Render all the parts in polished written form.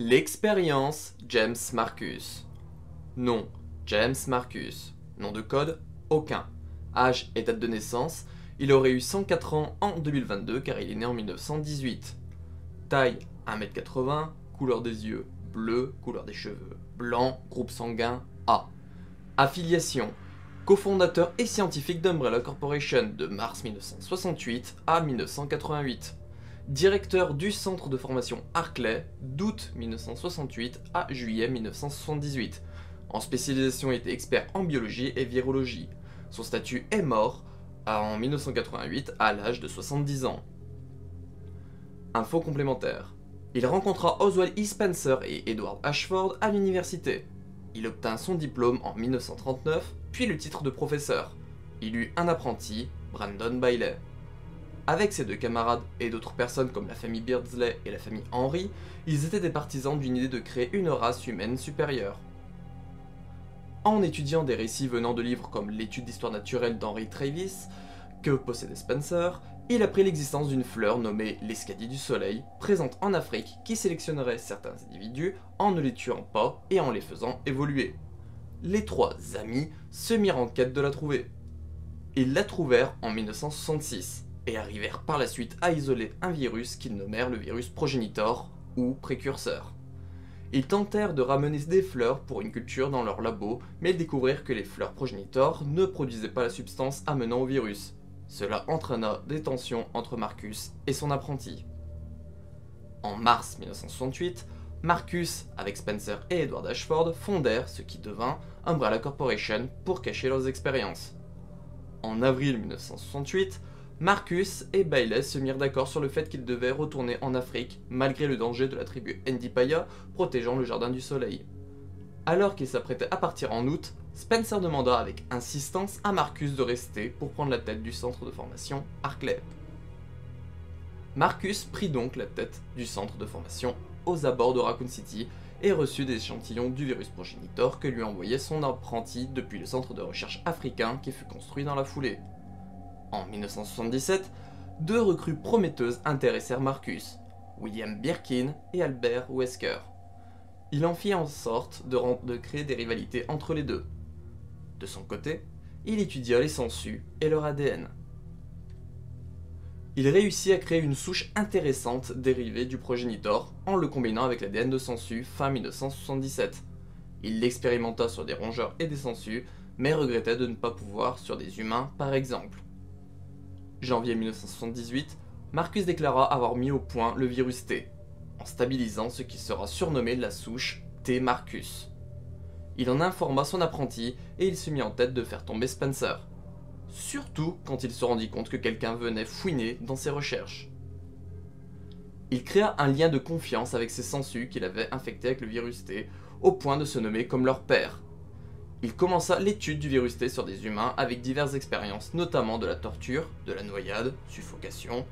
L'expérience James Marcus. Nom James Marcus. Nom de code aucun. Âge et date de naissance, il aurait eu 104 ans en 2022 car il est né en 1918. Taille 1m80, couleur des yeux bleu, couleur des cheveux blanc, groupe sanguin A. Affiliation cofondateur et scientifique d'Umbrella Corporation de mars 1968 à 1988. Directeur du centre de formation Arclay d'août 1968 à juillet 1978. En spécialisation, il était expert en biologie et virologie. Son statut est mort en 1988 à l'âge de 70 ans. Info complémentaire. Il rencontra Oswald E. Spencer et Edward Ashford à l'université. Il obtint son diplôme en 1939, puis le titre de professeur. Il eut un apprenti, Brandon Bailey. Avec ses deux camarades et d'autres personnes comme la famille Beardsley et la famille Henry, ils étaient des partisans d'une idée de créer une race humaine supérieure. En étudiant des récits venant de livres comme L'étude d'histoire naturelle d'Henry Travis, que possédait Spencer, il apprit l'existence d'une fleur nommée l'escalier du soleil, présente en Afrique, qui sélectionnerait certains individus en ne les tuant pas et en les faisant évoluer. Les trois amis se mirent en quête de la trouver. Ils la trouvèrent en 1966 et arrivèrent par la suite à isoler un virus qu'ils nommèrent le virus progenitor ou précurseur. Ils tentèrent de ramener des fleurs pour une culture dans leur labo, mais ils découvrirent que les fleurs progenitor ne produisaient pas la substance amenant au virus. Cela entraîna des tensions entre Marcus et son apprenti. En mars 1968, Marcus, avec Spencer et Edward Ashford, fondèrent ce qui devint Umbrella Corporation pour cacher leurs expériences. En avril 1968, Marcus et Bailey se mirent d'accord sur le fait qu'ils devaient retourner en Afrique malgré le danger de la tribu Ndipaya protégeant le Jardin du Soleil. Alors qu'ils s'apprêtaient à partir en août, Spencer demanda avec insistance à Marcus de rester pour prendre la tête du centre de formation Arclay. Marcus prit donc la tête du centre de formation aux abords de Raccoon City et reçut des échantillons du virus progenitor que lui envoyait son apprenti depuis le centre de recherche africain qui fut construit dans la foulée. En 1977, deux recrues prometteuses intéressèrent Marcus, William Birkin et Albert Wesker. Il en fit en sorte de créer des rivalités entre les deux. De son côté, il étudia les sangsues et leur ADN. Il réussit à créer une souche intéressante dérivée du progenitor en le combinant avec l'ADN de sangsues fin 1977. Il l'expérimenta sur des rongeurs et des sangsues, mais regrettait de ne pas pouvoir sur des humains par exemple. Janvier 1978, Marcus déclara avoir mis au point le virus T, en stabilisant ce qui sera surnommé la souche T. Marcus. Il en informa son apprenti et il se mit en tête de faire tomber Spencer. Surtout quand il se rendit compte que quelqu'un venait fouiner dans ses recherches. Il créa un lien de confiance avec ses sangsues qu'il avait infectés avec le virus T, au point de se nommer comme leur père. Il commença l'étude du virus T sur des humains avec diverses expériences, notamment de la torture, de la noyade, suffocation,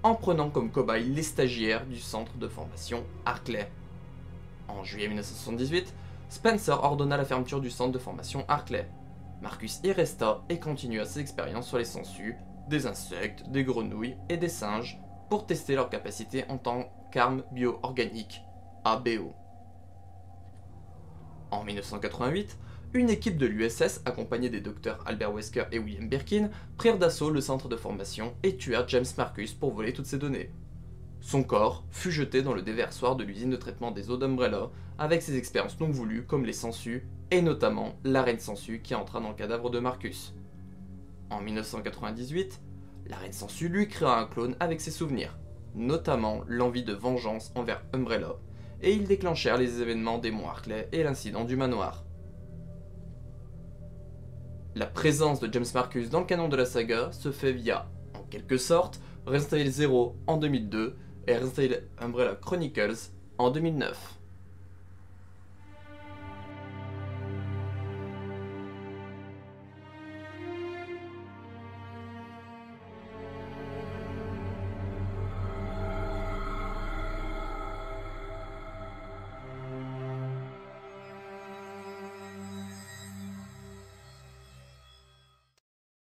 en prenant comme cobaye les stagiaires du centre de formation Arclay. En juillet 1978, Spencer ordonna la fermeture du centre de formation Arclay. Marcus y resta et continua ses expériences sur les sangsues, des insectes, des grenouilles et des singes pour tester leur capacité en tant qu'armes bio-organiques, ABO. En 1988, une équipe de l'USS, accompagnée des docteurs Albert Wesker et William Birkin, prirent d'assaut le centre de formation et tuèrent James Marcus pour voler toutes ses données. Son corps fut jeté dans le déversoir de l'usine de traitement des eaux d'Umbrella, avec ses expériences non voulues comme les sangsues, et notamment la reine sangsue qui entra dans le cadavre de Marcus. En 1998, la reine sangsue lui créa un clone avec ses souvenirs, notamment l'envie de vengeance envers Umbrella, et ils déclenchèrent les événements des monts Arclay et l'incident du manoir. La présence de James Marcus dans le canon de la saga se fait via, en quelque sorte, Resident Evil 0 en 2002 et Resident Evil Umbrella Chronicles en 2009.